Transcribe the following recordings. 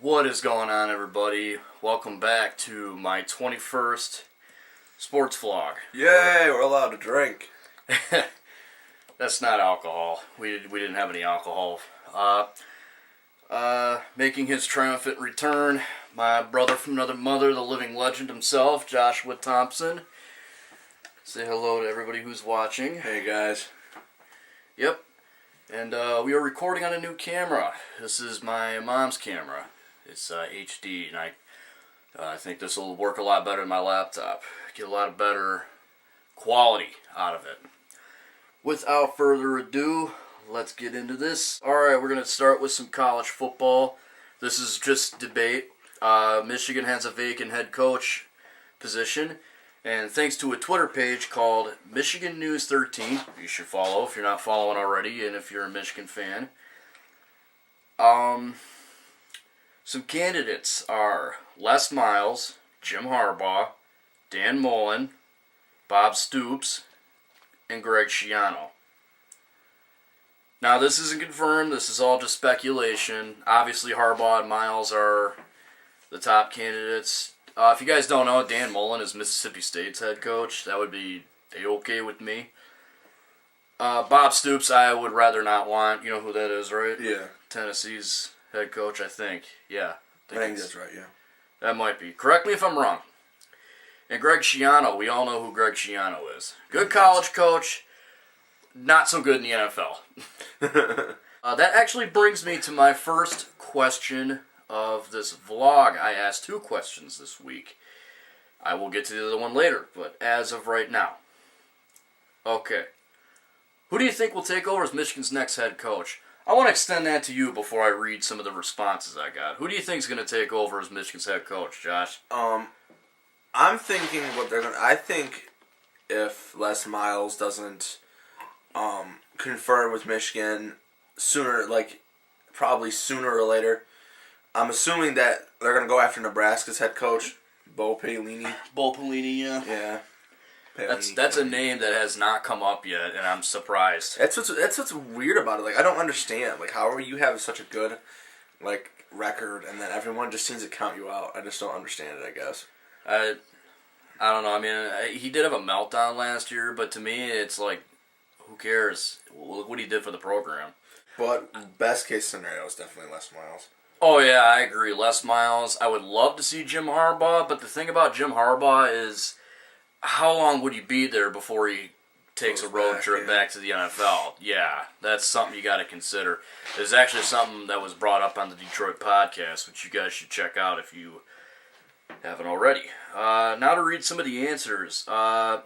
What is going on, everybody? Welcome back to my 21st sports vlog. Yay, we're allowed to drink. That's not alcohol. We didn't have any alcohol. Making his triumphant return, my brother from another mother, the living legend himself, Joshua Thompson. Say hello to everybody who's watching. Hey, guys. Yep. And we are recording on a new camera. This is my mom's camera. It's HD, and I think this will work a lot better than my laptop. Get a lot of better quality out of it. Without further ado, let's get into this. Alright, we're going to start with some college football. This is just debate. Michigan has a vacant head coach position. And thanks to a Twitter page called Michigan News 13, you should follow if you're not following already, and if you're a Michigan fan. Some candidates are Les Miles, Jim Harbaugh, Dan Mullen, Bob Stoops, and Greg Schiano. Now, this isn't confirmed. This is all just speculation. Obviously, Harbaugh and Miles are the top candidates. If you guys don't know, Dan Mullen is Mississippi State's head coach. That would be okay with me. Bob Stoops, I would rather not want. You know who that is, right? Yeah. Tennessee's head coach, I think. Yeah. I think that's right, yeah. That might be. Correct me if I'm wrong. And Greg Schiano, we all know who Greg Schiano is. Good college coach, not so good in the NFL. That actually brings me to my first question of this vlog. I asked 2 questions this week. I will get to the other one later, but as of right now. Okay. Who do you think will take over as Michigan's next head coach? I want to extend that to you before I read some of the responses I got. Who do you think is going to take over as Michigan's head coach, Josh? I'm thinking I think if Les Miles doesn't confer with Michigan probably sooner or later, I'm assuming that they're going to go after Nebraska's head coach, Bo Pelini. Bo Pelini, yeah. Yeah. That's a name that has not come up yet, and I'm surprised. That's what's weird about it. Like, I don't understand. Like, how are you have such a good, record, and then everyone just seems to count you out? I just don't understand it, I guess. I don't know. I mean, he did have a meltdown last year, but to me, it's like, who cares? Look what he did for the program. But best case scenario is definitely Les Miles. Oh, yeah, I agree. Les Miles. I would love to see Jim Harbaugh, but the thing about Jim Harbaugh is how long would he be there before he takes a road trip back to the NFL? Yeah, that's something you got to consider. There's actually something that was brought up on the Detroit podcast, which you guys should check out if you haven't already. Now to read some of the answers. At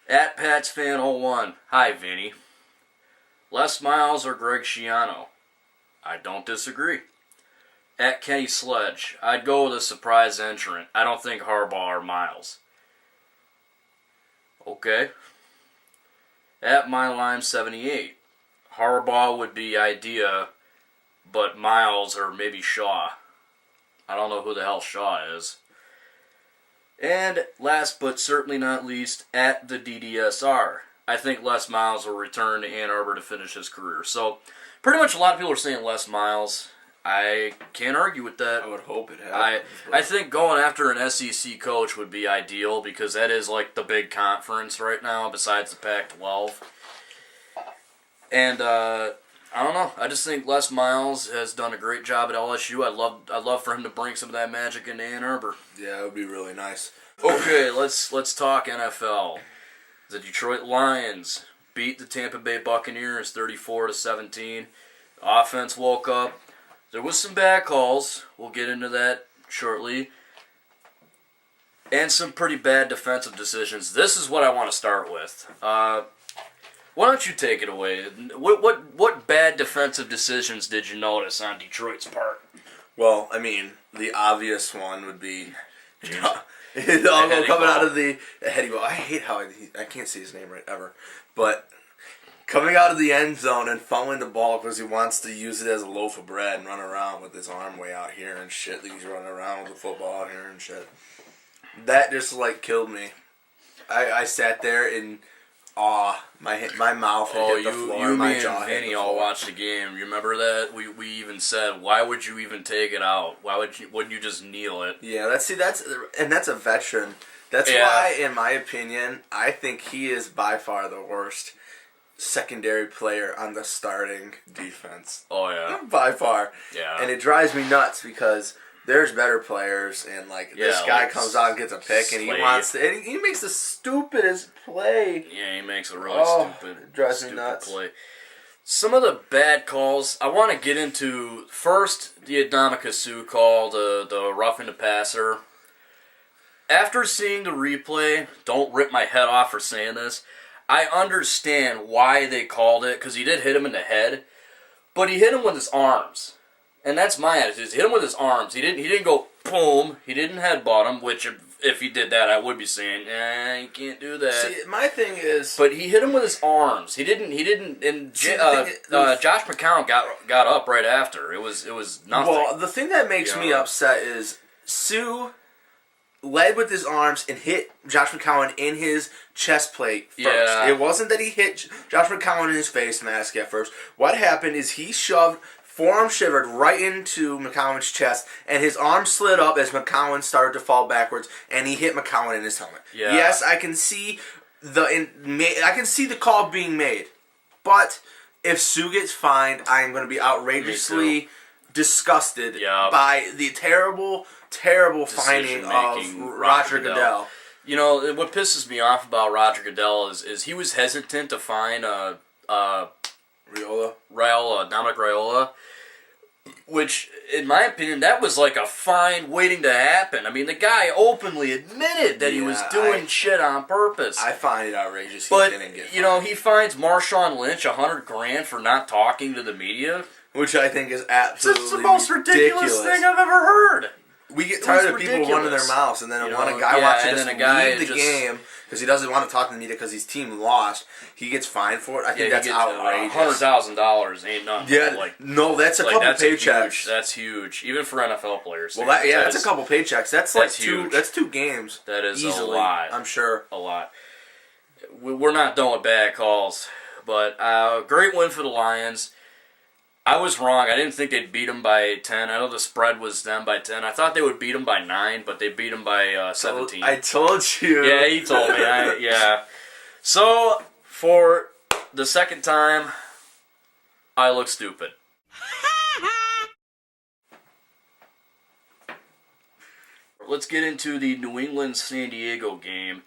PatsFan01, hi, Vinny. Les Miles or Greg Schiano? I don't disagree. At Kenny Sledge, I'd go with a surprise entrant. I don't think Harbaugh or Miles. Okay. At MyLime78, Harbaugh would be idea, but Miles or maybe Shaw. I don't know who the hell Shaw is. And last but certainly not least, at the DDSR, I think Les Miles will return to Ann Arbor to finish his career. So, pretty much a lot of people are saying Les Miles. I can't argue with that. I would hope it happens. I think going after an SEC coach would be ideal because that is like the big conference right now besides the Pac-12. And I don't know. I just think Les Miles has done a great job at LSU. I'd love for him to bring some of that magic into Ann Arbor. Yeah, it would be really nice. Okay, let's talk NFL. The Detroit Lions beat the Tampa Bay Buccaneers 34-17. The offense woke up. There was some bad calls. We'll get into that shortly. And some pretty bad defensive decisions. This is what I want to start with. Why don't you take it away? What bad defensive decisions did you notice on Detroit's part? Well, I mean, the obvious one would be coming out of the Eddie Ball. I hate how I can't say his name right ever. But coming out of the end zone and fumbling the ball because he wants to use it as a loaf of bread and run around with his arm way out here and shit. Like he's running around with the football out here and shit. That just, killed me. I sat there and My mouth had hit the floor. You, my me, jaw and hit Vinny the all floor. watched the game. You remember that? We even said, why would you even take it out? Wouldn't you just kneel it? Yeah, that's a veteran. That's Yeah. why, in my opinion, I think he is by far the worst secondary player on the starting defense. Oh yeah, By far. yeah. And it drives me nuts because there's better players, and this Yeah, guy like comes out and gets a pick, and he makes the stupidest play. Yeah, he makes a really stupid, it drives me stupid nuts. play. Some of the bad calls I want to get into. First, the Adamika Sue call, the roughing the passer. After seeing the replay, don't rip my head off for saying this. I understand why they called it, because he did hit him in the head, but he hit him with his arms. And that's my attitude. He hit him with his arms. He didn't go boom. He didn't headbutt him, which if he did that, I would be saying, you can't do that. See, my thing is, But he hit him with his arms. He didn't. And Josh McCown got up right after. It was nothing. well, the thing that makes me upset is Sue led with his arms and hit Josh McCown in his chest plate first. Yeah. It wasn't that he hit Josh McCown in his face mask at first. What happened is he forearm shivered right into McCown's chest, and his arm slid up as McCown started to fall backwards, and he hit McCown in his helmet. Yeah. Yes, I can see the call being made, but if Sue gets fined, I am going to be outrageously disgusted by the terrible finding of Roger Goodell. You know, what pisses me off about Roger Goodell is he was hesitant to fine Dominic Raiola, which, in my opinion, that was like a fine waiting to happen. I mean, the guy openly admitted that he was doing shit on purpose. I find it outrageous. But, he fines Marshawn Lynch $100,000 for not talking to the media. Which I think is absolutely It's the most ridiculous thing I've ever heard. We get tired of people running their mouths, and then when a guy wants to just leave the game because he doesn't want to talk to the media because his team lost, he gets fined for it. I think that's outrageous. $100,000 ain't nothing. Yeah, that's a couple paychecks. That's huge, even for NFL players. Well, that's a couple paychecks. That's like huge. That's 2 games. That is easily, a lot. I'm sure. A lot. We're not done with bad calls, but great win for the Lions. I was wrong. I didn't think they'd beat them by 10. I know the spread was them by 10. I thought they would beat them by 9, but they beat them by 17. I told you. Yeah, he told me. Yeah. So, for the second time, I look stupid. Let's get into the New England-San Diego game.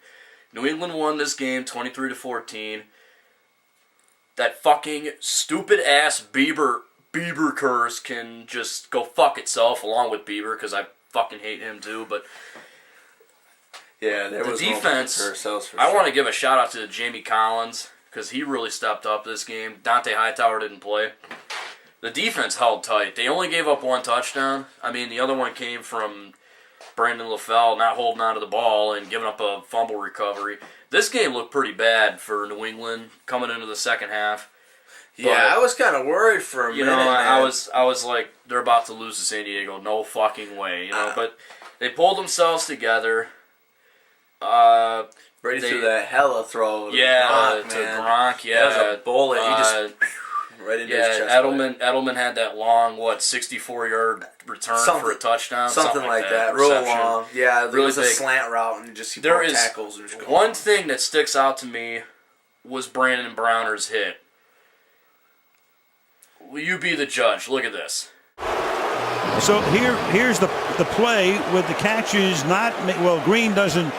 New England won this game 23-14. That fucking stupid-ass Bieber curse can just go fuck itself, along with Bieber, because I fucking hate him too. But yeah, there was defense. I want to give a shout out to Jamie Collins because he really stepped up this game. Dante Hightower didn't play. The defense held tight. They only gave up 1 touchdown. I mean, the other one came from Brandon LaFell not holding onto the ball and giving up a fumble recovery. This game looked pretty bad for New England coming into the second half. Yeah, I was kind of worried for a minute. I was like, they're about to lose to San Diego. No fucking way, But they pulled themselves together. Brady threw that hella throw. To Gronk. Yeah, that was a bullet. He just right into his chest. Edelman had that long, 64-yard return for a touchdown. Something like that. Real long. Yeah, it was a big slant route and just there is tackles. And just one thing that sticks out to me was Brandon Browner's hit. Will you be the judge? Look at this. So here's the play with the catches not... Green doesn't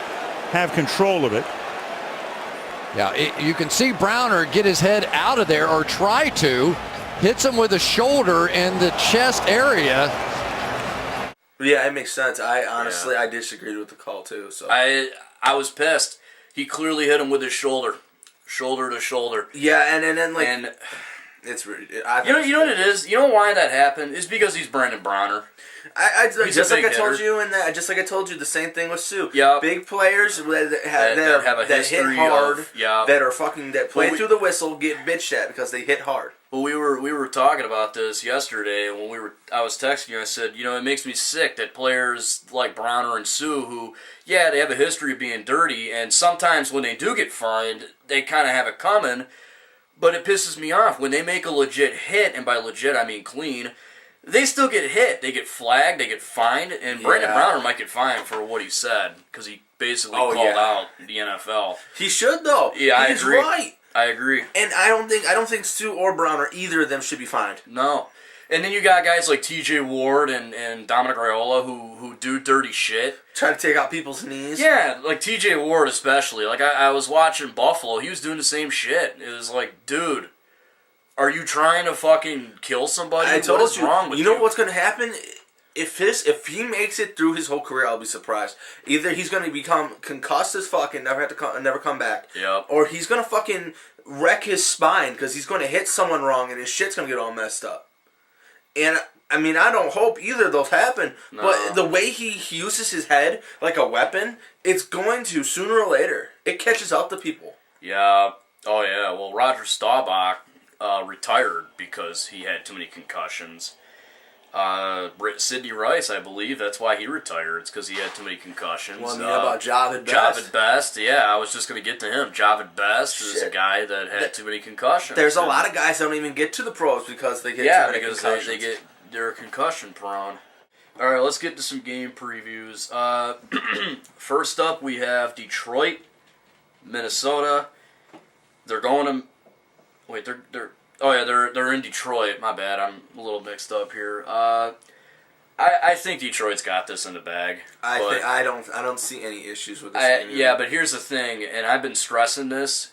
have control of it. Yeah, you can see Browner get his head out of there or try to. Hits him with a shoulder in the chest area. Yeah, it makes sense. I disagreed with the call too. So I was pissed. He clearly hit him with his shoulder to shoulder. Yeah, and then It's really. You know what it is? You know why that happened? It's because he's Brandon Bronner. He's just a like I big told hitter. you, just like I told you, the same thing with Sue. Yep. Big players that have a hit history hard, of- yeah. that play Well, through the whistle, get bitched at because they hit hard. Well, we were talking about this yesterday when I was texting you. I said, it makes me sick that players like Bronner and Sue, who, yeah, they have a history of being dirty, and sometimes when they do get fined, they kind of have it coming. But it pisses me off when they make a legit hit, and by legit I mean clean. They still get hit. They get flagged. They get fined, and Brandon Yeah. Bronner might get fined for what he said because he basically Oh, called yeah. out the NFL. He should though. Yeah, He's I agree. right. I agree. And I don't think Sue or Bronner, either of them, should be fined. No. And then you got guys like T.J. Ward and Dominic Raiola who do dirty shit. Try to take out people's knees. Yeah, like T.J. Ward especially. Like, I was watching Buffalo. He was doing the same shit. It was like, dude, are you trying to fucking kill somebody? I told what is you. wrong with You know what's going to happen? If he makes it through his whole career, I'll be surprised. Either he's going to become concussed as fuck and never come back. Yep. Or he's going to fucking wreck his spine because he's going to hit someone wrong and his shit's going to get all messed up. And I mean, I don't hope either of those happen. No. But the way he uses his head like a weapon, it's going to sooner or later. It catches up to people. Yeah. Oh, yeah. Well, Roger Staubach retired because he had too many concussions. Sidney Rice, I believe, that's why he retired. It's because he had too many concussions. Well, I mean, how about Javid Best? Javid Best, yeah, I was just going to get to him. Javid Best is a guy that had too many concussions. There's a lot of guys that don't even get to the pros because they get too many because concussions. they're concussion prone. All right, let's get to some game previews. First up, we have Detroit, Minnesota. They're going to they're in Detroit. My bad, I'm a little mixed up here. I think Detroit's got this in the bag. I don't see any issues with this game. Yeah, but here's the thing, and I've been stressing this.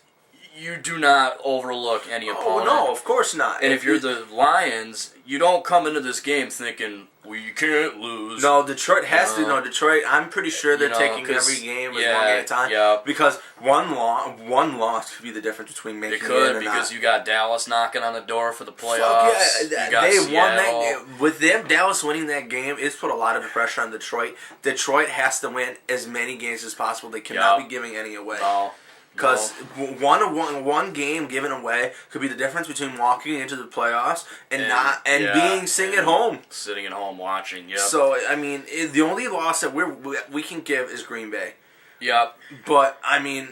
You do not overlook any opponent. Oh, no, of course not. And if you're the Lions, you don't come into this game thinking, we can't lose. No, Detroit has to. No, Detroit, I'm pretty sure they're taking every game as one at a time. Yeah. Because one loss could be the difference between making It could, or because not. you got Dallas knocking on the door for the playoffs. Fuck yeah, You got they Seattle. won that game. With them, Dallas winning that game, it's put a lot of pressure on Detroit. Detroit has to win as many games as possible. They cannot be giving any away. No. Because one game given away could be the difference between walking into the playoffs and being sitting at home. Sitting at home watching, yep. So, I mean, the only loss that we can give is Green Bay. Yep. But, I mean,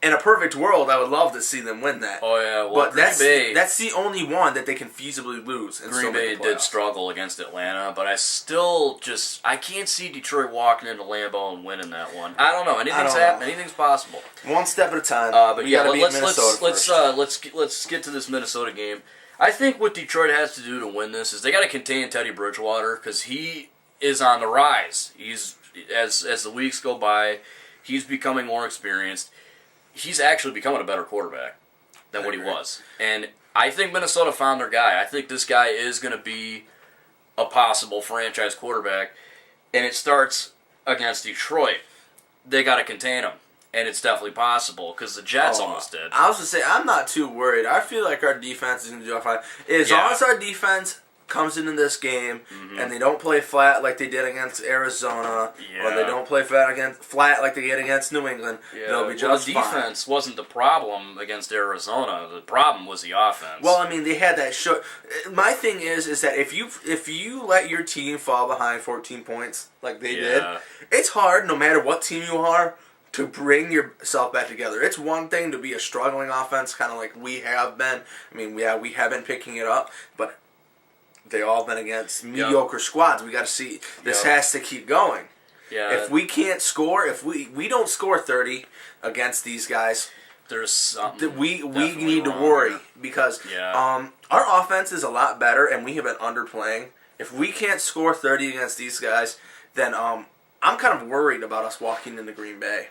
in a perfect world, I would love to see them win that. Oh, yeah. Well, But Green Bay, that's the only one that they can feasibly lose. And Green still Bay make the did playoffs. struggle against Atlanta, but I still I can't see Detroit walking into Lambeau and winning that one. I don't know. Anything's possible. One step at a time. But we yeah, gotta beat let's Minnesota let's get to this Minnesota game. I think what Detroit has to do to win this is they got to contain Teddy Bridgewater because he is on the rise. He's as the weeks go by, he's becoming more experienced. He's actually becoming a better quarterback than what he was, and I think Minnesota found their guy. I think this guy is going to be a possible franchise quarterback, and it starts against Detroit. They got to contain him. And it's definitely possible because the Jets almost did. I was going to say, I'm not too worried. I feel like our defense is going to do fine. As long as our defense comes into this game and they don't play flat like they did against Arizona, or they don't play flat like they did against New England, they'll be just the fine. defense wasn't the problem against Arizona. The problem was the offense. Well, I mean, they had that short. My thing is that if you let your team fall behind 14 points like they did, it's hard, no matter what team you are, to bring yourself back together. It's one thing to be a struggling offense, kind of like we have been. I mean, we have been picking it up, but they all been against mediocre squads. We got to see. This has to keep going. Yeah. If we can't score, if we don't score 30 against these guys, there's something we definitely need to wrong worry there. because Yeah. our offense is a lot better, and we have been underplaying. If we can't score 30 against these guys, then I'm kind of worried about us walking into Green Bay.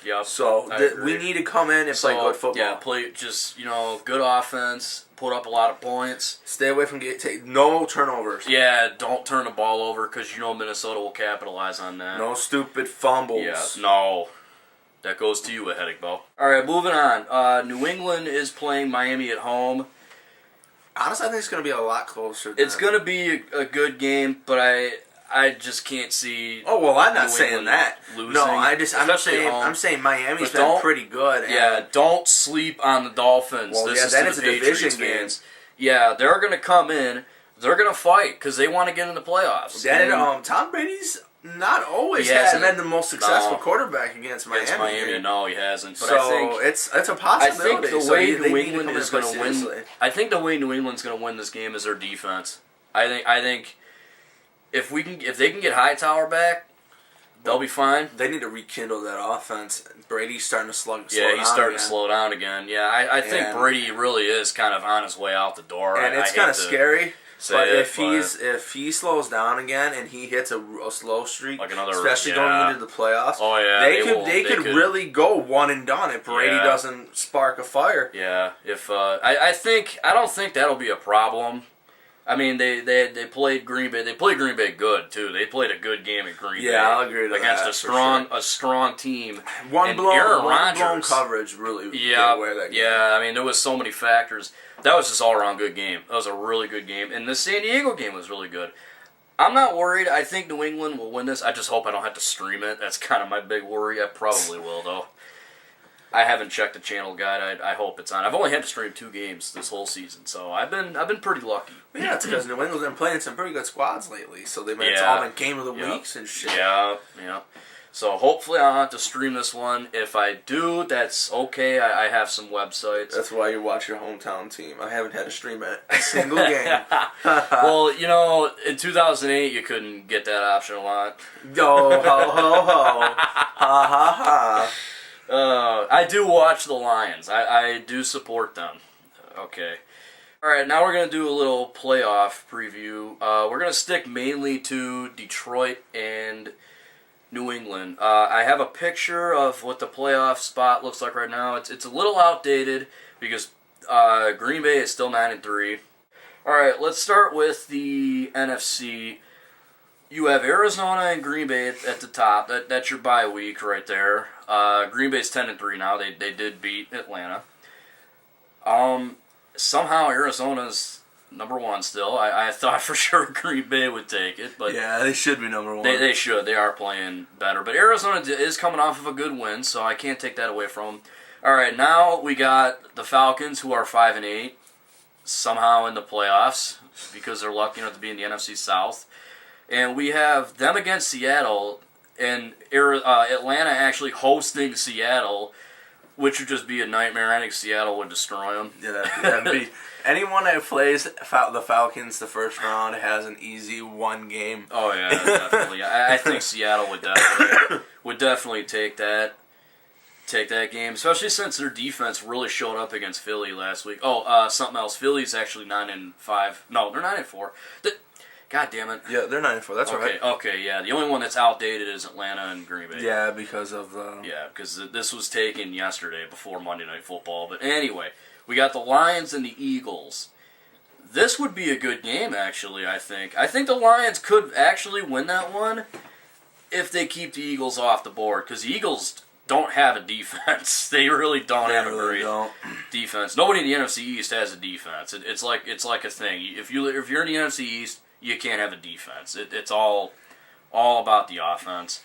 Yep. So we need to come in and play good football. Yeah, play just good offense, put up a lot of points. Stay away from take no turnovers. Yeah, don't turn the ball over because Minnesota will capitalize on that. No stupid fumbles. Yeah, no. That goes to you, a headache ball. All right, moving on. New England is playing Miami at home. Honestly, I think it's going to be a lot closer. It's going to be a good game, but I just can't see. Oh well, I'm not New saying England that. losing, No, especially at home. I'm saying Miami's But been don't- pretty good. Yeah, don't sleep on the Dolphins. Well, this yeah, is that to is the a division Patriots game. fans. Yeah, they're going to come in. They're going to fight because they want to get in the playoffs. Then And Tom Brady's not always He hasn't hasn't. been the most successful No. quarterback against Miami. against Miami, here. no, he hasn't. But So I think it's a I possibility. think the So way they New need to England come is in and going to play win. seriously. I think the way New England's going to win this game is their defense. I think if they can get Hightower back, they'll be fine. They need to rekindle that offense. Brady's starting to slow Yeah, he's starting down to slow down again. Yeah, I think And- Brady really is kind of on his way out the door. again. And it's I kind hate of to scary. say But it, if he slows down again and he hits a slow streak, Like another- especially yeah. going into the playoffs, Oh, yeah, they they could could- really go one and done if Brady Yeah. doesn't spark a fire. Yeah, if I don't think that'll be a problem. I mean, they played Green Bay. They played Green Bay good too. They played a good game at Green Bay. Yeah, I'll agree to against that, a for strong team. One And blown Aaron blown Rodgers- coverage really gave Yeah, away that game. yeah. I mean, there was so many factors. That was just all around good game. That was a really good game, and the San Diego game was really good. I'm not worried. I think New England will win this. I just hope I don't have to stream it. That's kind of my big worry. I probably will though. I haven't checked the channel guide. I hope it's on. I've only had to stream 2 games this whole season, so I've been pretty lucky. Yeah, it's because New England's been playing some pretty good squads lately, so it's Yeah. all been game of the Yeah. weeks and shit. Yeah. So hopefully I'll have to stream this one. If I do, that's okay. I have some websites. That's why you watch your hometown team. I haven't had to stream a single game. Well, in 2008 you couldn't get that option a lot. Yo, ho, ho, ho. Ha, ha, ha. I do watch the Lions. I do support them. Okay. All right, now we're going to do a little playoff preview. We're going to stick mainly to Detroit and New England. I have a picture of what the playoff spot looks like right now. It's a little outdated because Green Bay is still 9-3. All right, let's start with the NFC. You have Arizona and Green Bay at the top. That's your bye week right there. Green Bay's 10-3 now. They did beat Atlanta. Somehow Arizona's number 1 still. I thought for sure Green Bay would take it, but Yeah, they should be number 1. they should. They are playing better. But Arizona is coming off of a good win, so I can't take that away from them. All right, now we got the Falcons, who are 5-8, somehow in the playoffs because they're lucky enough to be in the NFC South. And we have them against Seattle, and Atlanta actually hosting Seattle, which would just be a nightmare. I think Seattle would destroy them. Yeah, that'd be anyone that plays the Falcons the first round has an easy 1 game. Oh yeah, definitely. I think Seattle would definitely take that game, especially since their defense really showed up against Philly last week. Oh, something else. Philly's actually 9-5. No, they're 9-4. God damn it. Yeah, they're 9-4. That's right. Okay, yeah. The only one that's outdated is Atlanta and Green Bay. Yeah, because of the. Yeah, because this was taken yesterday before Monday Night Football. But anyway, we got the Lions and the Eagles. This would be a good game, actually, I think. I think the Lions could actually win that one if they keep the Eagles off the board, because the Eagles don't have a defense. They really don't have a great defense. Nobody in the NFC East has a defense. It's like a thing. If you're in the NFC East, you can't have a defense. It's all about the offense.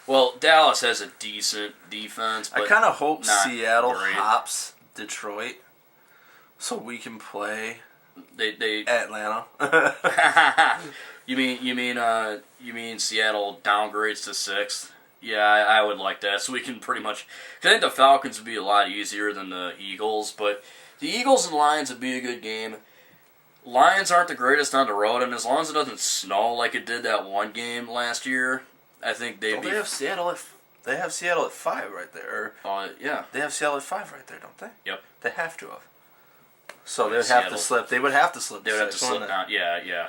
Well, Dallas has a decent defense, but I kind of hope not Seattle great. hops Detroit so we can play They Atlanta. you mean Seattle downgrades to 6th? Yeah, I would like that. So we can pretty much. Cause I think the Falcons would be a lot easier than the Eagles, but the Eagles and Lions would be a good game. Lions aren't the greatest on the road, and as long as it doesn't snow like it did that one game last year, I think they'd Don't be. they have Seattle at? They have Seattle at 5 right there. Yeah. They have Seattle at 5 right there, don't they? Yep. They have to have. So they would have Seattle. to slip. They would have to slip. They would have to slip down. Yeah.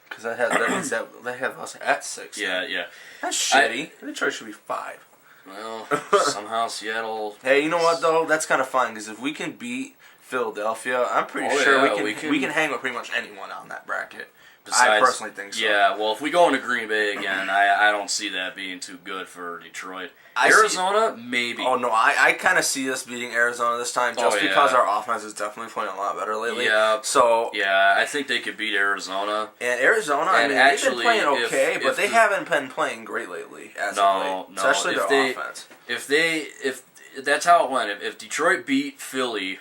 Because that means that they have us at 6. Yeah. That's shitty. Detroit should be 5. Well, somehow Seattle. Hey, you know what though? That's kind of fun because if we can beat Philadelphia, I'm pretty Oh, sure yeah, we can hang with pretty much anyone on that bracket. I Besides- personally think so. Yeah, well, if we go into Green Bay again, I don't see that being too good for Detroit. I see- Arizona, maybe. Oh no, I kind of see us beating Arizona this time just because yeah. our offense is definitely playing a lot better lately. Yeah. So Yeah, I think they could beat Arizona. and Arizona, I And mean, actually, they've been playing if- okay, but if they the- haven't been playing great lately. As No, of late, no, especially if their they- offense. If that's how it went. If Detroit beat Philly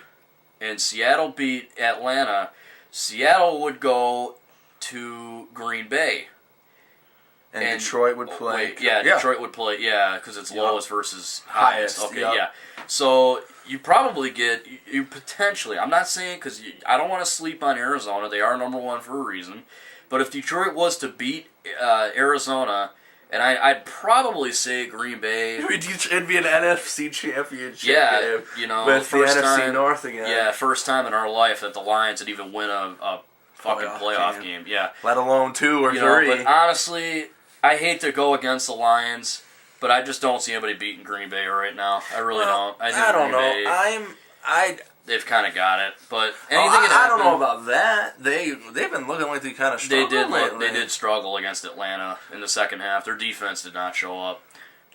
and Seattle beat Atlanta, Seattle would go to Green Bay. And Detroit would play. Wait, Detroit would play. Yeah, because it's Yep. lowest versus highest. Highest, Okay, yep. yeah. So you probably get you potentially. I'm not saying because I don't want to sleep on Arizona. They are number one for a reason. But if Detroit was to beat Arizona, and I'd probably say Green Bay. It'd be an NFC championship Yeah, game you know, with the first NFC time, North again. Yeah, first time in our life that the Lions would even win a fucking playoff game. game. Yeah, Let alone 2 or you know, 3. but honestly, I hate to go against the Lions, but I just don't see anybody beating Green Bay right now. I really don't. I think don't Green know. Bay, they've kind of got it, but anything can I don't know happen. about that. They've been looking like they kind of They struggled lately. they did struggle against Atlanta in the second half. Their defense did not show up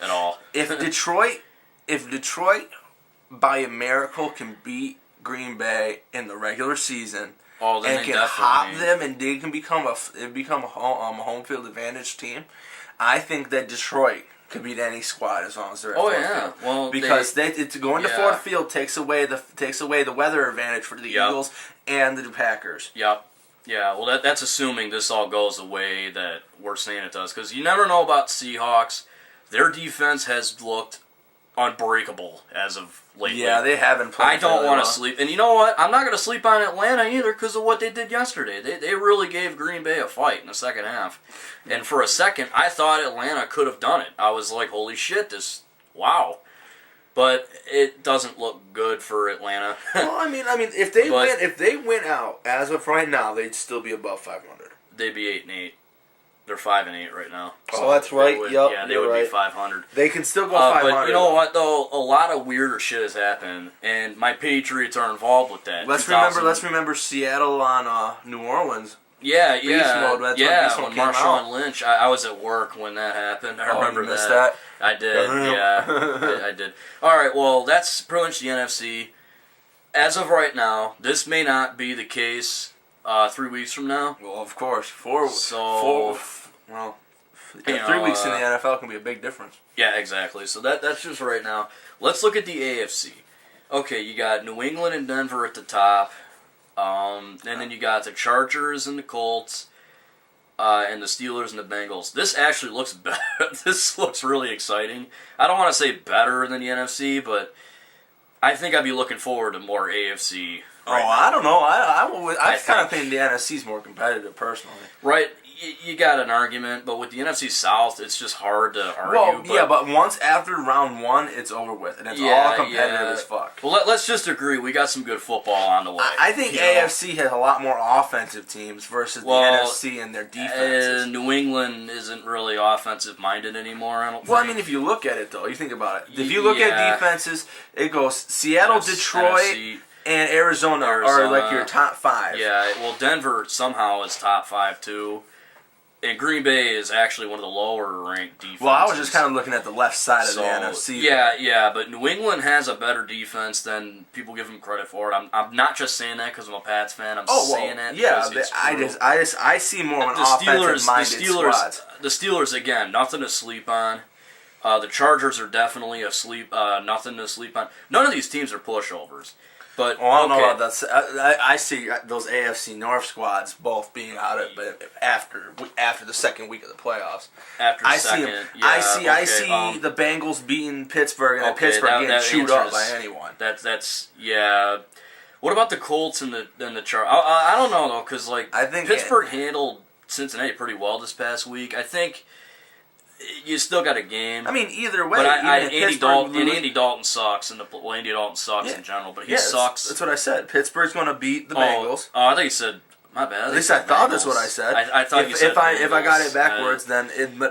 at all. If Detroit by a miracle can beat Green Bay in the regular season Oh, then and they can hop definitely. them and they can become a home field advantage team, I think that Detroit could beat any squad as long as they're at Oh Ford yeah, Field. well Because it's going to yeah. Ford Field takes away the weather advantage for the Yep. Eagles and the Packers. Yep. Yeah, well, that's assuming this all goes the way that we're saying it does. Because you never know about Seahawks. Their defense has looked unbreakable as of lately. Yeah, they haven't played. I don't really want to well. sleep. And you know what? I'm not going to sleep on Atlanta either because of what they did yesterday. They really gave Green Bay a fight in the second half. And for a second, I thought Atlanta could have done it. I was like, holy shit, wow. But it doesn't look good for Atlanta. Well, I mean, if they win out as of right now, they'd still be above 500. They'd be 8-8. They're 5-8 right now. Oh, that's right. They would, Yep, yeah, they you're would right. be 500. They can still go 500. But you know what though? A lot of weirder shit has happened, and my Patriots are involved with that. Let's 2000 remember Seattle on New Orleans. Yeah, Beast mode, that's when Beast when mode came Marshawn out. Lynch. I was at work when that happened. I remember you missed that. that? I did. Yeah, I did. All right. Well, that's pretty much the NFC. As of right now, this may not be the case 3 weeks from now. Well, of course. Well, You 3 know, weeks in the NFL can be a big difference. Yeah, exactly. So that's just right now. Let's look at the AFC. Okay, you got New England and Denver at the top. And then you got the Chargers and the Colts, and the Steelers and the Bengals. This actually looks better. This looks really exciting. I don't want to say better than the NFC, but I think I'd be looking forward to more AFC. Right now. I don't know. I kind of think- think the NFC is more competitive, personally. Right, you got an argument, but with the NFC South, it's just hard to argue. Well, yeah, but once after round 1, it's over with, and it's all competitive as fuck. Well, let's just agree. We got some good football on the way. I think you know? AFC has a lot more offensive teams versus the NFC and their defenses. New England isn't really offensive minded anymore. I don't. Well, I think. mean, if you look at it though, you think about it. If you look at defenses, it goes Seattle, Yes, Detroit, NFC. and Arizona are like your top 5. Yeah, well, Denver somehow is top 5 too, and Green Bay is actually one of the lower ranked defenses. Well, I was just kind of looking at the left side of the NFC. Yeah, but New England has a better defense than people give them credit for. I'm not just saying that because I'm a Pats fan. I'm saying that yeah. because it's true. I see more of an offensive-minded squads. The Steelers again, nothing to sleep on. The Chargers are definitely nothing to sleep on. None of these teams are pushovers. But Well, I don't know about that. I see those AFC North squads both being out of it after the second week of the playoffs. After I second, see yeah, I see the Bengals beating Pittsburgh and Pittsburgh getting chewed up by anyone. That's yeah. What about the Colts and the Chargers? I don't know though, because I think Pittsburgh handled Cincinnati pretty well this past week. I think you still got a game. I mean, either way, but Andy Dalton sucks, Andy Dalton sucks in general, but he sucks. That's what I said. Pittsburgh's going to beat the Bengals. Oh, I thought you said. My bad. At least I thought that's what I said. I thought you said if I got it Bengals. backwards,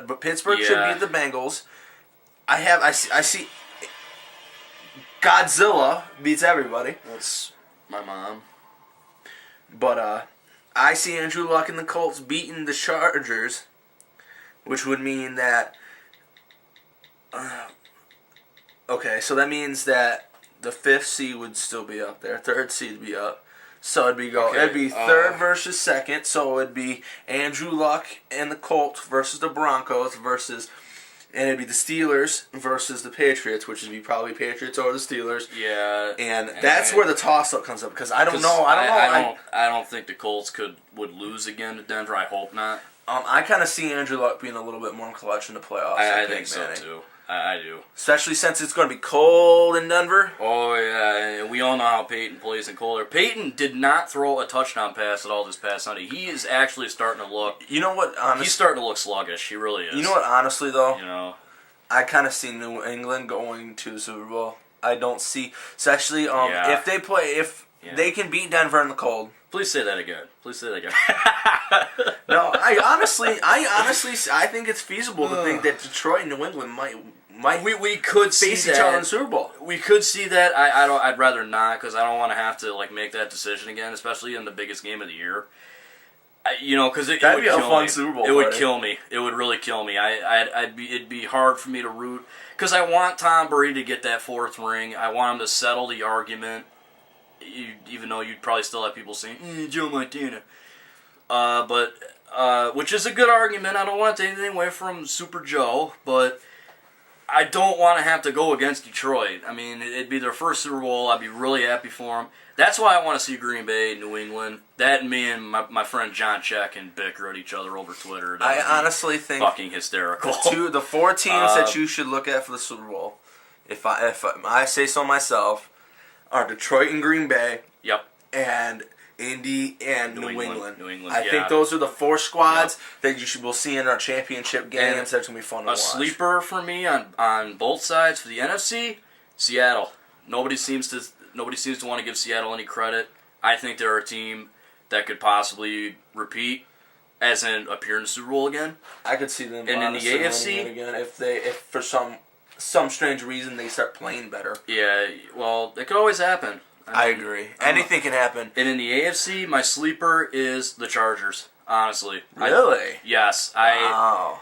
but Pittsburgh should beat the Bengals. I see. Godzilla beats everybody. That's my mom. But I see Andrew Luck and the Colts beating the Chargers. which would mean that. Okay, so that means that the 5th seed would still be up there. 3rd seed would be up. So it'd be it'd be 3rd versus 2nd. So it'd be Andrew Luck and the Colts versus the Broncos and it'd be the Steelers versus the Patriots, which would be probably Patriots or the Steelers. Yeah, and that's where the toss-up comes up because I don't know. I don't think the Colts would lose again to Denver. I hope not. I kind of see Andrew Luck being a little bit more clutch in the playoffs. I think so too. I do. Especially since it's going to be cold in Denver. Oh, yeah, and we all know how Peyton plays in colder. Peyton did not throw a touchdown pass at all this past Sunday. He is actually starting to look... You know what, honestly... He's starting to look sluggish. He really is. You know what, honestly, though? You know? I kind of see New England going to the Super Bowl. I don't see... Especially if they play... If they can beat Denver in the cold... Please say that again. No, I honestly think it's feasible to think that Detroit and New England might we could see face each other in the Super Bowl. We could see that. I'd rather not because I don't want to have to make that decision again, especially in the biggest game of the year. Because that'd be a fun Super Bowl. It would kill me. It would really kill me. It'd be hard for me to root because I want Tom Brady to get that 4th ring. I want him to settle the argument. Even though you'd probably still have people saying Joe Montana, which is a good argument. I don't want to take anything away from Super Joe, but I don't want to have to go against Detroit. I mean, it'd be their first Super Bowl. I'd be really happy for them. That's why I want to see Green Bay, New England. That and me and my friend John Check and bicker at each other over Twitter. I honestly think fucking hysterical. The 4 teams that you should look at for the Super Bowl, if I say so myself, are Detroit and Green Bay. Yep. And Indy and New England. I yeah. think those are the 4 squads that we'll see in our championship games. That's going to be fun to watch. A sleeper for me on both sides for the NFC, Seattle. Nobody seems to want to give Seattle any credit. I think they're a team that could possibly repeat, as in appear in the Super Bowl again. I could see them. And in the AFC again, if for some strange reason they start playing better. Yeah, well, it could always happen. I agree. Anything can happen. And in the AFC, my sleeper is the Chargers. Honestly, really? Yes, I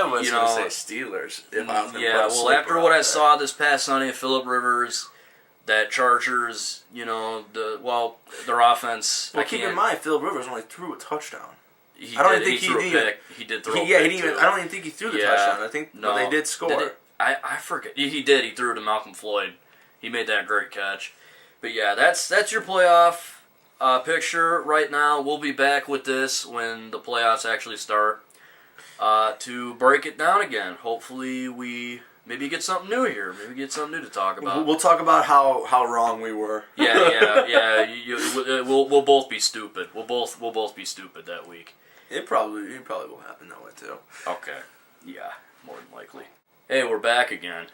was going to say Steelers. If I was going to put a sleeper after what I saw this past Sunday, Phillip Rivers, that Chargers, their offense. Well, keep in mind, Phillip Rivers only threw a touchdown. He threw a pick. He did throw a pick. I don't even think he threw the touchdown. I think they did score. I forget. He did. He threw it to Malcolm Floyd. He made that great catch. But yeah, that's your playoff picture right now. We'll be back with this when the playoffs actually start to break it down again. Hopefully we maybe get something new here. Maybe get something new to talk about. We'll talk about how wrong we were. Yeah. We'll both be stupid. We'll both be stupid that week. It probably will happen that way too. Okay. Yeah, more than likely. Hey, we're back again.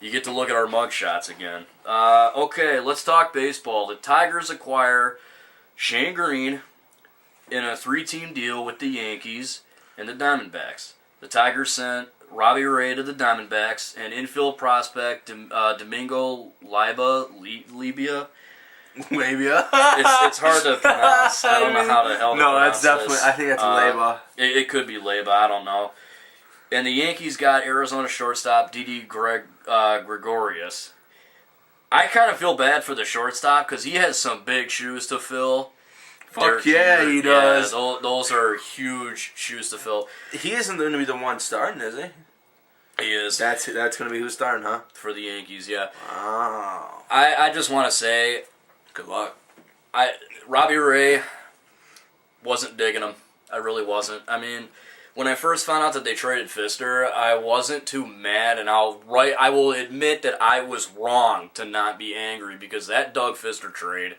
You get to look at our mugshots again. Okay, let's talk baseball. The Tigers acquire Shane Green in a 3-team deal with the Yankees and the Diamondbacks. The Tigers sent Robbie Ray to the Diamondbacks and infield prospect Domingo Libia. It's hard to pronounce. I don't know how to help. No, that's definitely. This. I think that's Leyba. It could be Leyba. I don't know. And the Yankees got Arizona shortstop Didi Gregorius. I kind of feel bad for the shortstop because he has some big shoes to fill. Fuck yeah, he does. Those are huge shoes to fill. He isn't going to be the one starting, is he? He is. That's going to be who's starting, huh? For the Yankees, yeah. Oh. I just want to say, good luck. Robbie Ray wasn't digging him. I really wasn't. I mean, when I first found out that they traded Fister, I wasn't too mad, and I will admit that I was wrong to not be angry because that Doug Fister trade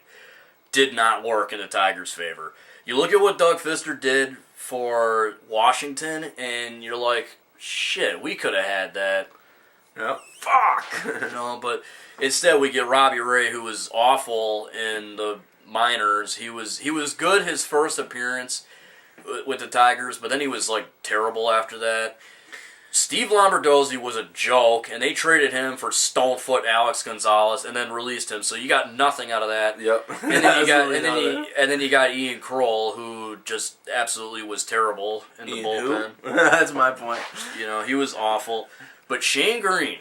did not work in the Tigers' favor. You look at what Doug Fister did for Washington, and you're like, shit, we could have had that. Yep. Fuck! But instead we get Robbie Ray, who was awful in the minors. He was good his first appearance with the Tigers, but then he was terrible after that. Steve Lombardozzi was a joke, and they traded him for Stonefoot Alex Gonzalez, and then released him. So you got nothing out of that. Yep. And then you got Ian Kroll, who just absolutely was terrible in the bullpen. That's my point. You know, he was awful. But Shane Green,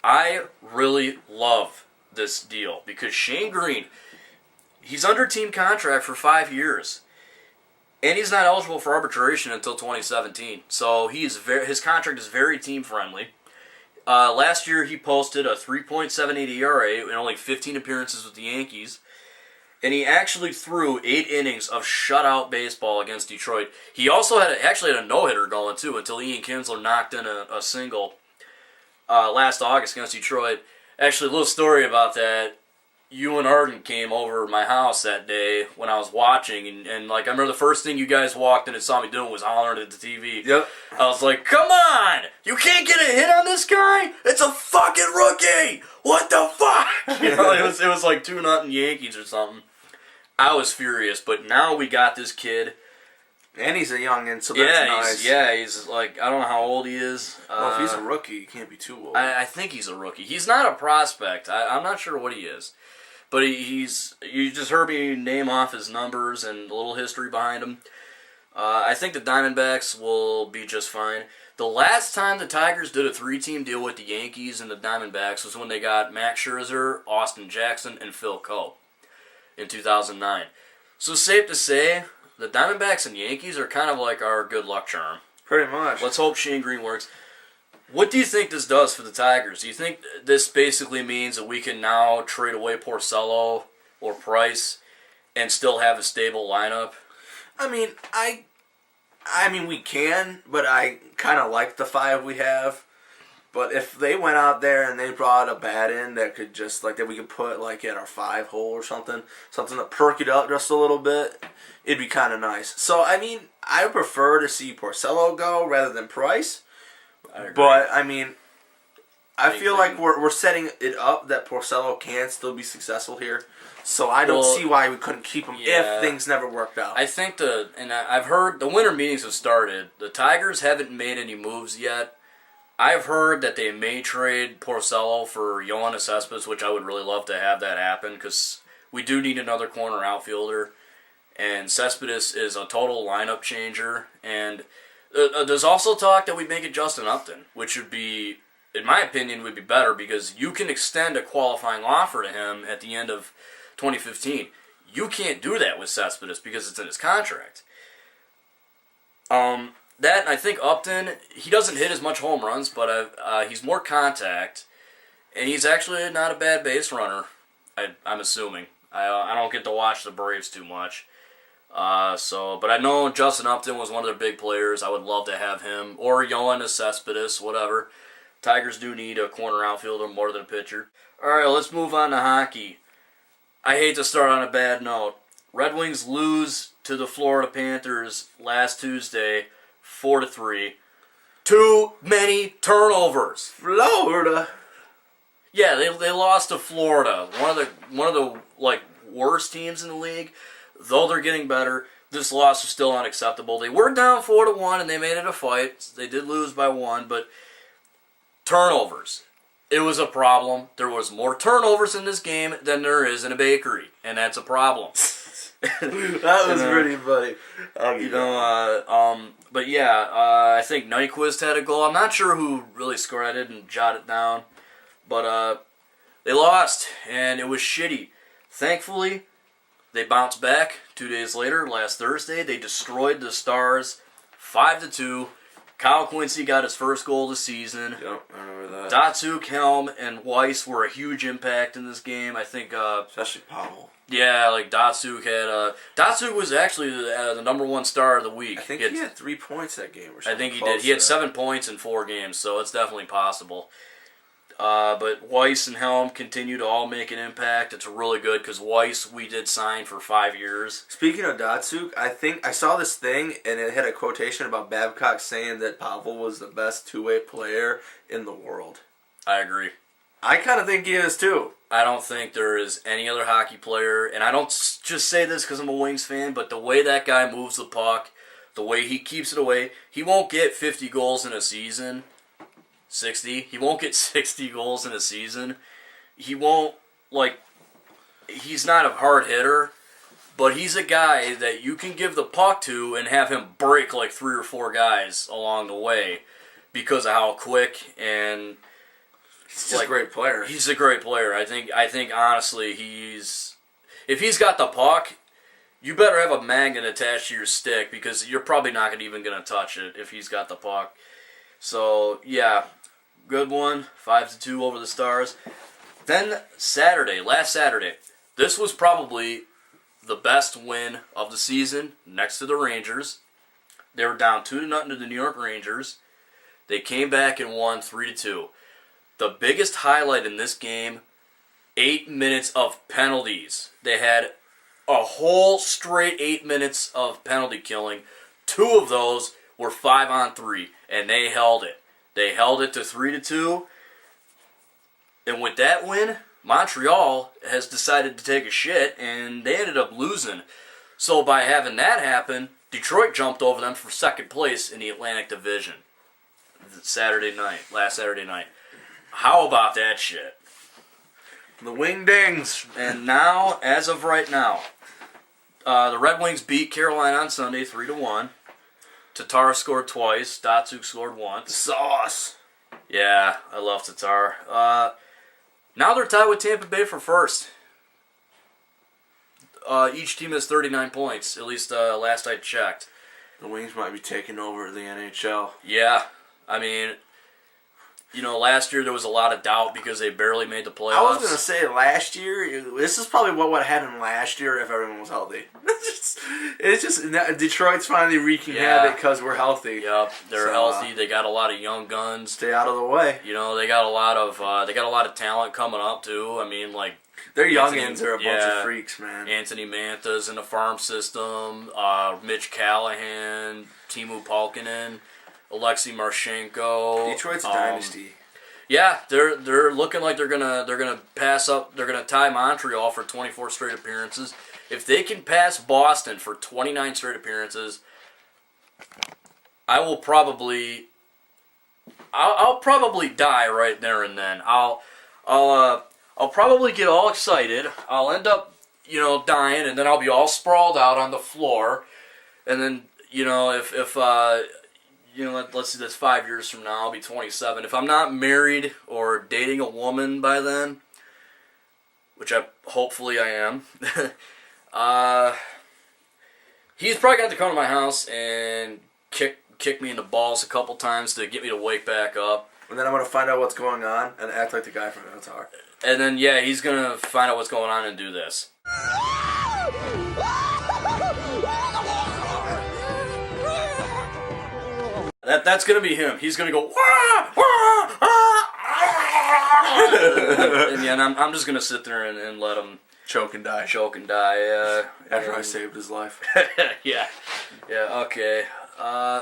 I really love this deal because Shane Green, he's under team contract for 5 years. And he's not eligible for arbitration until 2017. So his contract is very team-friendly. Last year he posted a 3.78 ERA in only 15 appearances with the Yankees. And he actually threw 8 innings of shutout baseball against Detroit. He also had a no-hitter going, too, until Ian Kinsler knocked in a single last August against Detroit. Actually, a little story about that. You and Arden came over my house that day when I was watching, and like I remember the first thing you guys walked in and saw me doing was hollering at the TV. Yep. I was like, "Come on! You can't get a hit on this guy! It's a fucking rookie! What the fuck?" You know, it was like 2-0 Yankees or something. I was furious, but now we got this kid. And he's a youngin', so that's nice. He's like, I don't know how old he is. Well, if he's a rookie, he can't be too old. I think he's a rookie. He's not a prospect. I'm not sure what he is. But you just heard me name off his numbers and a little history behind him. I think the Diamondbacks will be just fine. The last time the Tigers did a 3-team deal with the Yankees and the Diamondbacks was when they got Max Scherzer, Austin Jackson, and Phil Coe in 2009. So safe to say, the Diamondbacks and Yankees are kind of like our good luck charm. Pretty much. Let's hope Shane Green works. What do you think this does for the Tigers? Do you think this basically means that we can now trade away Porcello or Price and still have a stable lineup? I mean, I mean we can, but I kind of like the 5 we have. But if they went out there and they brought a bat in that could just, like, that we could put, like, at our 5 hole or something to perk it up just a little bit, it'd be kind of nice. So, I mean, I prefer to see Porcello go rather than Price. But, I mean, I feel like we're setting it up that Porcello can still be successful here. So I don't see why we couldn't keep him if things never worked out. I think I've heard the winter meetings have started. The Tigers haven't made any moves yet. I've heard that they may trade Porcello for Yoenis Cespedes, which I would really love to have that happen because we do need another corner outfielder. And Cespedes is a total lineup changer. And there's also talk that we make it Justin Upton, which would be, in my opinion, would be better because you can extend a qualifying offer to him at the end of 2015. You can't do that with Cespedes because it's in his contract. That, I think Upton, he doesn't hit as much home runs, but he's more contact, and he's actually not a bad base runner, I'm assuming. I don't get to watch the Braves too much. But I know Justin Upton was one of their big players. I would love to have him, or Yoenis Cespedes, whatever. Tigers do need a corner outfielder more than a pitcher. All right, let's move on to hockey. I hate to start on a bad note. Red Wings lose to the Florida Panthers last Tuesday, 4-3. Too many turnovers. Florida. Yeah, they lost to Florida, one of the like worst teams in the league. Though they're getting better, this loss is still unacceptable. They were down 4-1 and they made it a fight. They did lose by 1, but turnovers. It was a problem. There was more turnovers in this game than there is in a bakery, and that's a problem. That was pretty funny. But yeah, I think Nyquist had a goal. I'm not sure who really scored. I didn't jot it down. But they lost, and it was shitty. Thankfully, they bounced back 2 days later, last Thursday. They destroyed the Stars 5-2. Kyle Quincy got his first goal of the season. Yep, I remember that. Datsuk, Helm, and Weiss were a huge impact in this game. I think... especially Pavel. Yeah, like Datsuk had... Datsuk was actually the number 1 star of the week. I think he had 3 points that game or something. I think he did. He had 7 points in 4 games, so it's definitely possible. But Weiss and Helm continue to all make an impact. It's really good because Weiss we did sign for 5 years. Speaking of Datsuk, I think I saw this thing and it had a quotation about Babcock saying that Pavel was the best two-way player in the world. I agree. I kind of think he is too. I don't think there is any other hockey player, and I don't just say this because I'm a Wings fan, but the way that guy moves the puck, the way he keeps it away, he won't get 50 goals in a season, 60. He won't get 60 goals in a season. He won't, like, he's not a hard hitter, but he's a guy that you can give the puck to and have him break like 3 or 4 guys along the way because of how quick and He's just a great player. He's a great player. I think honestly if he's got the puck, you better have a magnet attached to your stick because you're probably not even going to touch it if he's got the puck. So, yeah, good one. 5-2 over the Stars. Then last Saturday, this was probably the best win of the season next to the Rangers. They were down 2-0 to the New York Rangers. They came back and won 3-2. The biggest highlight in this game, 8 minutes of penalties. They had a whole straight 8 minutes of penalty killing. 2 of those were 5-on-3, and they held it. They held it to 3-2. And with that win, Montreal has decided to take a shit, and they ended up losing. So by having that happen, Detroit jumped over them for second place in the Atlantic Division. Last Saturday night. How about that shit? The Wingdings. And now, as of right now, the Red Wings beat Carolina on Sunday 3-1. Tatar scored twice. Datsuk scored once. Sauce. Yeah, I love Tatar. Now they're tied with Tampa Bay for first. Each team has 39 points, at least last I checked. The Wings might be taking over the NHL. Yeah, I mean, last year there was a lot of doubt because they barely made the playoffs. I was going to say last year, this is probably what would have happened last year if everyone was healthy. It's just Detroit's finally wreaking havoc because we're healthy. Yep, they're healthy. They got a lot of young guns. Stay out of the way. They got a lot of talent coming up too. I mean, like their youngins are a bunch of freaks, man. Anthony Manta's in the farm system. Mitch Callahan, Timu Palkinen, Alexei Marchenko. Detroit's a dynasty. Yeah, they're looking like they're gonna pass up. They're gonna tie Montreal for 24 straight appearances. If they can pass Boston for 29 straight appearances, I'll probably die right there and then. I'll probably get all excited. I'll end up dying, and then I'll be all sprawled out on the floor, and then if let's see, that's 5 years from now, I'll be 27. If I'm not married or dating a woman by then, which hopefully I am, he's probably going to come to my house and kick me in the balls a couple times to get me to wake back up. And then I'm going to find out what's going on and act like the guy from Avatar. And then, yeah, he's going to find out what's going on and do this. That's going to be him. He's going to go, wah, wah, and I'm just going to sit there and let him choke and die. After I saved his life. Yeah, okay.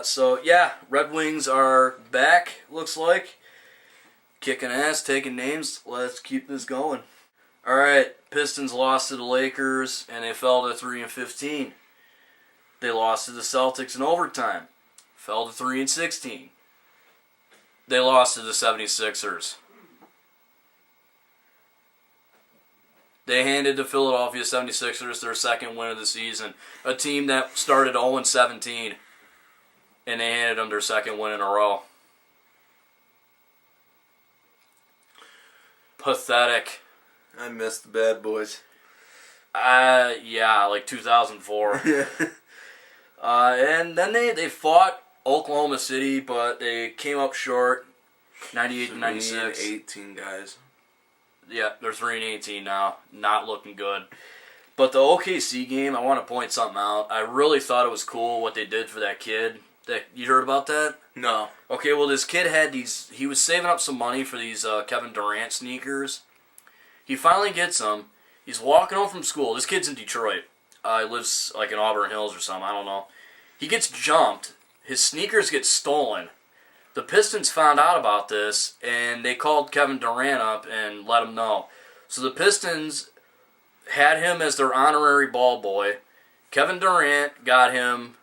So, yeah, Red Wings are back, looks like. Kicking ass, taking names. Let's keep this going. All right, Pistons lost to the Lakers, and they fell to 3-15. They lost to the Celtics in overtime. Fell to 3-16. They lost to the 76ers. They handed the Philadelphia 76ers their second win of the season. A team that started 0-17. And they handed them their second win in a row. Pathetic. I miss the bad boys. Yeah, like 2004. And then they fought Oklahoma City, but they came up short. 98-96. 18 guys. Yeah, they're 3-18 now. Not looking good. But the OKC game, I want to point something out. I really thought it was cool what they did for that kid. You heard about that? No. Okay, well, this kid had these. He was saving up some money for these Kevin Durant sneakers. He finally gets them. He's walking home from school. This kid's in Detroit. He lives like in Auburn Hills or something. I don't know. He gets jumped. His sneakers get stolen. The Pistons found out about this, and they called Kevin Durant up and let him know. So the Pistons had him as their honorary ball boy. Kevin Durant got him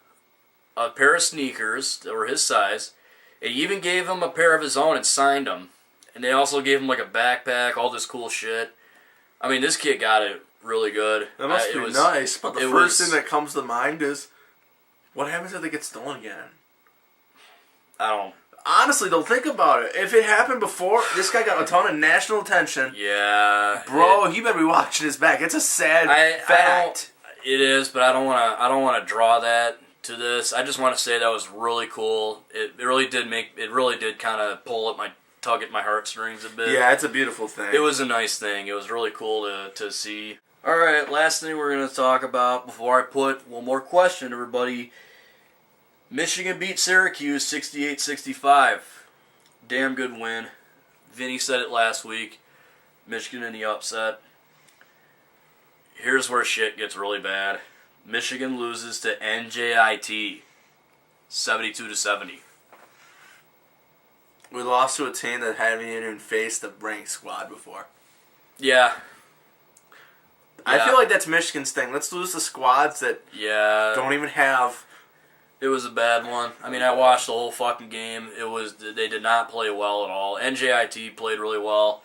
a pair of sneakers that were his size, They even gave him a pair of his own and signed him. And they also gave him like a backpack, all this cool shit. I mean, this kid got it really good. That must be nice. But the first thing that comes to mind is, what happens if they get stolen again? I don't... Honestly, though, think about it. If it happened before, this guy got a ton of national attention. Yeah. Bro, he better be watching his back. It's a sad fact. It is, but I don't want to draw that to this. I just want to say that was really cool. It really did kind of tug at my heartstrings a bit. Yeah, it's a beautiful thing. It was a nice thing. It was really cool to see. All right, last thing we're going to talk about before I put one more question, everybody. Michigan beat Syracuse 68-65. Damn good win. Vinny said it last week. Michigan in the upset. Here's where shit gets really bad. Michigan loses to NJIT 72-70. We lost to a team that hadn't even faced a ranked squad before. Yeah. I feel like that's Michigan's thing. Let's lose the squads that don't even have... It was a bad one. I mean, I watched the whole fucking game. They did not play well at all. NJIT played really well.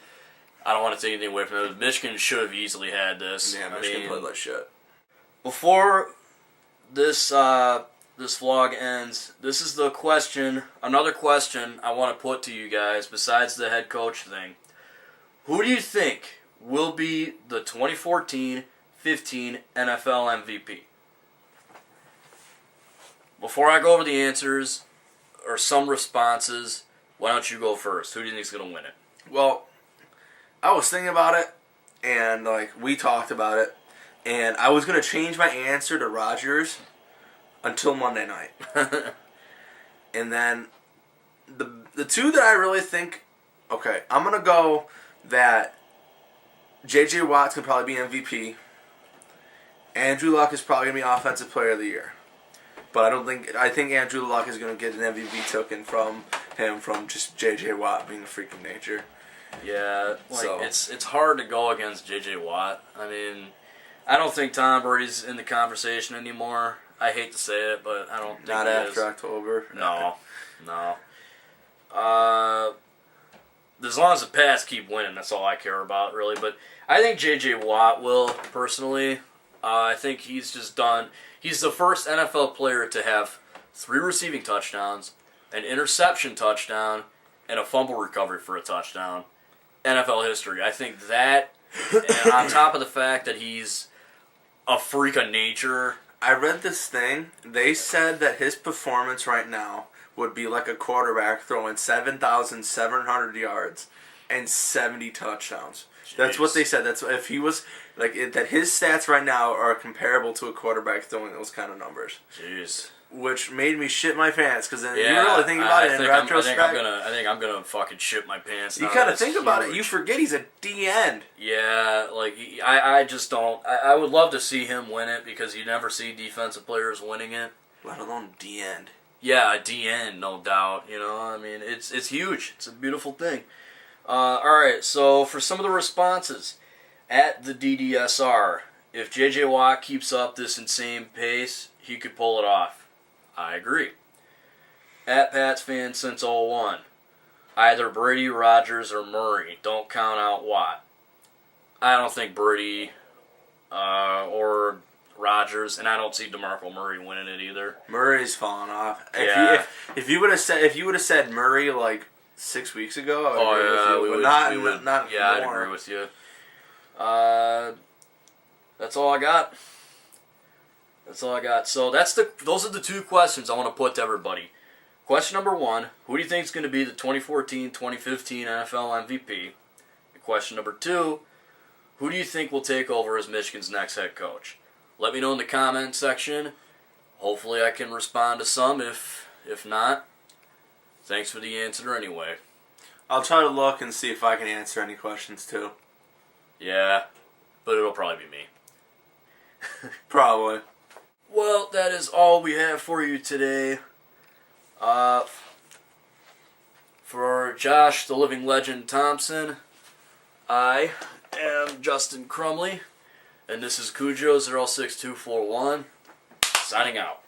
I don't want to take anything away from it. Michigan should have easily had this. Yeah, Michigan played like shit. Before this vlog ends, this is the question, another question I want to put to you guys besides the head coach thing. Who do you think will be the 2014-15 NFL MVP? Before I go over the answers, or some responses, why don't you go first? Who do you think is going to win it? Well, I was thinking about it, and we talked about it, and I was going to change my answer to Rodgers until Monday night. And then the two that I really think, okay, I'm going to go that J.J. Watt's going to probably be MVP. Andrew Luck is probably going to be Offensive Player of the Year. But I think Andrew Luck is going to get an MVP token from him from just J.J. Watt being a freak of nature. Yeah, it's hard to go against J.J. Watt. I mean, I don't think Tom Brady's in the conversation anymore. I hate to say it, but I don't think Not he after is. October. No. As long as the Pats keep winning, that's all I care about, really. But I think J.J. Watt will, personally. I think he's just done... He's the first NFL player to have 3 receiving touchdowns, an interception touchdown, and a fumble recovery for a touchdown. NFL history. I think that, and on top of the fact that he's a freak of nature. I read this thing. They said that his performance right now would be like a quarterback throwing 7,700 yards and 70 touchdowns. Jeez. That's what they said. That's if he was that his stats right now are comparable to a quarterback throwing those kind of numbers. Jeez. Which made me shit my pants because then you really think about it in retrospect. I think I'm gonna fucking shit my pants. You kind of think about it. You forget he's a D end. Yeah, I just don't. I would love to see him win it because you never see defensive players winning it. Let alone D end. Yeah, a D end, no doubt. You know, I mean, it's huge. It's a beautiful thing. All right, so for some of the responses at the DDSR, if J.J. Watt keeps up this insane pace, he could pull it off. I agree. At Pats fan since 01, either Brady, Rodgers, or Murray. Don't count out Watt. I don't think Brady or Rodgers, and I don't see DeMarco Murray winning it either. Murray's falling off. Yeah. If you would have said Murray 6 weeks ago, I would agree with you. Not I'd more. agree with you. That's all I got. So those are the 2 questions I want to put to everybody. Question number 1, who do you think is going to be the 2014-2015 NFL MVP? And question number 2, who do you think will take over as Michigan's next head coach? Let me know in the comment section. Hopefully I can respond to some. If not, thanks for the answer anyway. I'll try to look and see if I can answer any questions too. Yeah, but it'll probably be me. Probably. Well, that is all we have for you today. For Josh, the living legend Thompson, I am Justin Crumley, and this is Cujo 06241, signing out.